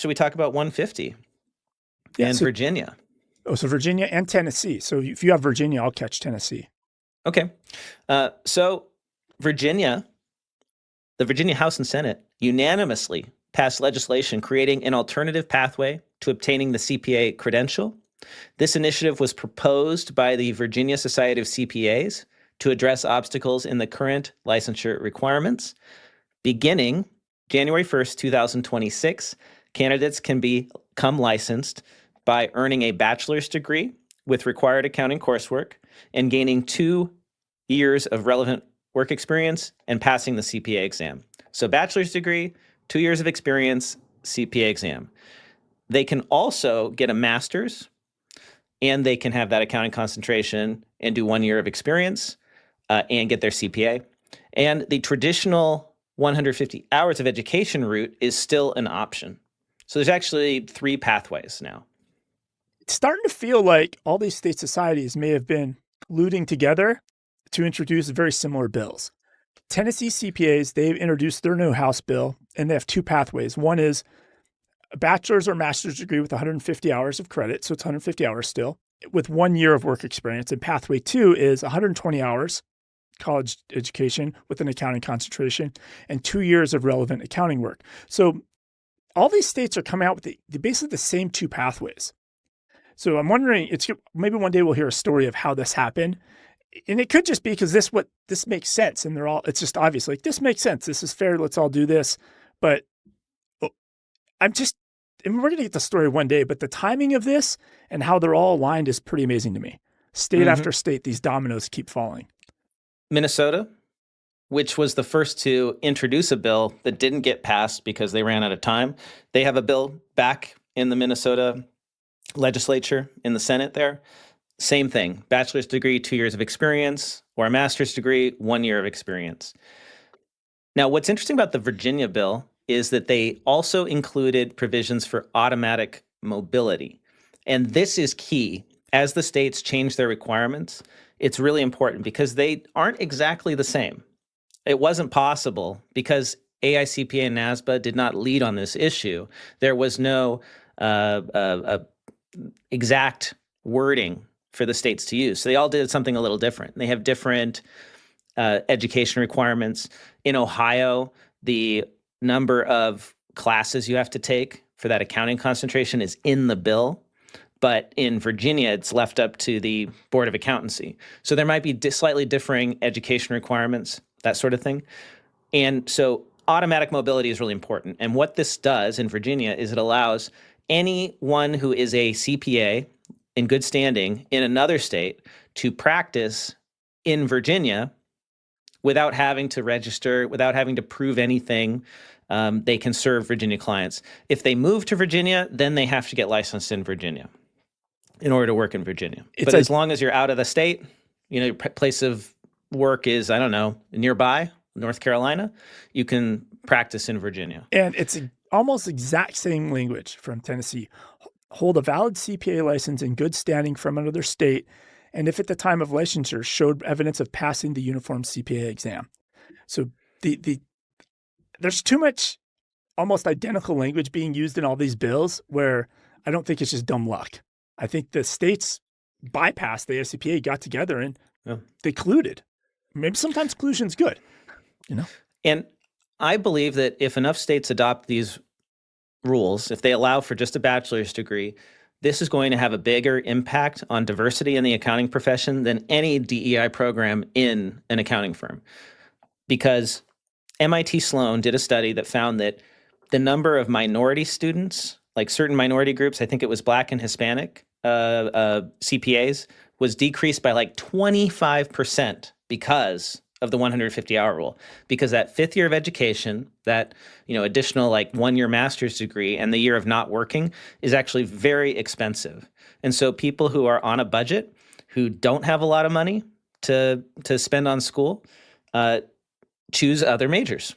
should we talk about 150 Yeah, and Virginia? So Virginia and Tennessee. So if you have Virginia, I'll catch Tennessee. Okay. So Virginia, the Virginia House and Senate unanimously passed legislation creating an alternative pathway to obtaining the CPA credential. This initiative was proposed by the Virginia Society of CPAs to address obstacles in the current licensure requirements. Beginning January 1st, 2026, candidates can become licensed by earning a bachelor's degree with required accounting coursework and gaining 2 years of relevant work experience and passing the CPA exam. So bachelor's degree, 2 years of experience, CPA exam. They can also get a master's, and they can have that accounting concentration and do 1 year of experience and get their CPA. And the traditional 150 hours of education route is still an option. So there's actually 3 pathways now. It's starting to feel like all these state societies may have been colluding together to introduce very similar bills. Tennessee CPAs, they've introduced their new House bill, and they have 2 pathways. One is a bachelor's or master's degree with 150 hours of credit, so it's 150 hours still, with 1 year of work experience. And pathway 2 is 120 hours college education with an accounting concentration and 2 years of relevant accounting work. So all these states are coming out with basically the same 2 pathways. So I'm wondering, maybe one day we'll hear a story of how this happened. And it could just be because this makes sense. And it's just obvious, like, this makes sense. This is fair. Let's all do this. But and we're going to get the story one day, but the timing of this and how they're all aligned is pretty amazing to me. State after state, these dominoes keep falling. Minnesota, which was the first to introduce a bill that didn't get passed because they ran out of time. They have a bill back in the Minnesota legislature in the Senate there. Same thing, bachelor's degree, 2 years of experience, or a master's degree, 1 year of experience. Now, what's interesting about the Virginia bill is that they also included provisions for automatic mobility. And this is key. As the states change their requirements, it's really important because they aren't exactly the same. It wasn't possible because AICPA and NASBA did not lead on this issue. There was no exact wording for the states to use. So they all did something a little different. They have different education requirements. In Ohio, the number of classes you have to take for that accounting concentration is in the bill. But in Virginia, it's left up to the Board of Accountancy. So there might be slightly differing education requirements, that sort of thing. And so automatic mobility is really important. And what this does in Virginia is it allows anyone who is a CPA in good standing in another state to practice in Virginia without having to register, without having to prove anything. They can serve Virginia clients. If they move to Virginia, then they have to get licensed in Virginia in order to work in Virginia. But as long as you're out of the state, your place of work is, I don't know, nearby, North Carolina, you can practice in Virginia. And it's almost exact same language from Tennessee. Hold a valid CPA license in good standing from another state, and if at the time of licensure showed evidence of passing the uniform CPA exam. So there's too much almost identical language being used in all these bills where I don't think it's just dumb luck. I think the states bypassed the AICPA, got together, and they colluded. Maybe sometimes collusion's good, And I believe that if enough states adopt these rules, if they allow for just a bachelor's degree, this is going to have a bigger impact on diversity in the accounting profession than any DEI program in an accounting firm. Because MIT Sloan did a study that found that the number of minority students, like certain minority groups, I think it was Black and Hispanic CPAs, was decreased by like 25% because of the 150-hour rule. Because that 5th year of education, that additional like 1 year master's degree, and the year of not working is actually very expensive. And so people who are on a budget, who don't have a lot of money to spend on school, choose other majors.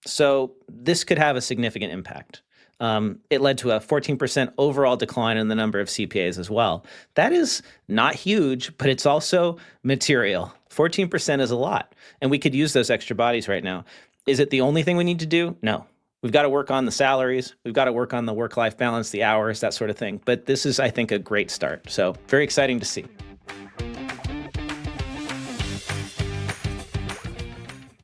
So this could have a significant impact. It led to a 14% overall decline in the number of CPAs as well. That is not huge, but it's also material. 14% is a lot, and we could use those extra bodies right now. Is it the only thing we need to do? No. We've got to work on the salaries. We've got to work on the work-life balance, the hours, that sort of thing. But this is, I think, a great start. So very exciting to see.